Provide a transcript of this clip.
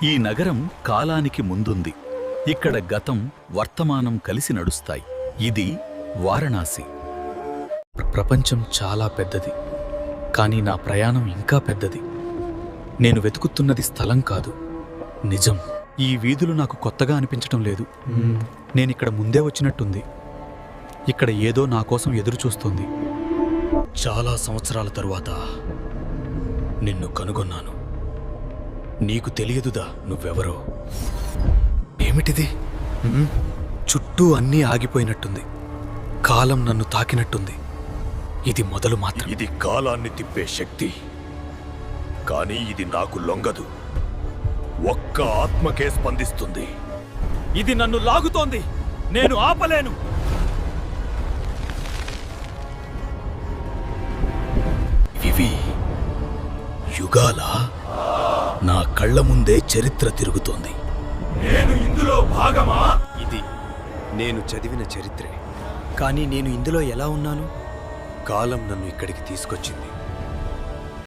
ఈ నగరం కాలానికి ముందుంది. ఇక్కడ గతం, వర్తమానం కలిసి నడుస్తాయి. ఇది వారణాసి. ప్రపంచం చాలా పెద్దది, కానీ నా ప్రయాణం ఇంకా పెద్దది. నేను వెతుకుతున్నది స్థలం కాదు, నిజం. ఈ వీధులు నాకు కొత్తగా అనిపించటం లేదు. నేనిక్కడ ముందే వచ్చినట్టుంది. ఇక్కడ ఏదో నా కోసం ఎదురు చూస్తోంది. చాలా సంవత్సరాల తరువాత నిన్ను కనుగొన్నాను. నీకు తెలియదుదా నువ్వెవరో? ఏమిటిది? చుట్టూ అన్నీ ఆగిపోయినట్టుంది. కాలం నన్ను తాకినట్టుంది. ఇది మొదలు మాత్రం. ఇది కాలాన్ని తిప్పే శక్తి, కానీ ఇది నాకు లొంగదు. ఒక్క ఆత్మకే స్పందిస్తుంది. ఇది నన్ను లాగుతోంది, నేను ఆపలేను. ఇవి యుగాల నా కళ్ళ ముందే చరిత్ర తిరుగుతోంది. నేను ఇందులో భాగమా? ఇది నేను చదివిన చరిత్రే, కానీ నేను ఇందులో ఎలా ఉన్నాను? కాలం నన్ను ఇక్కడికి తీసుకొచ్చింది.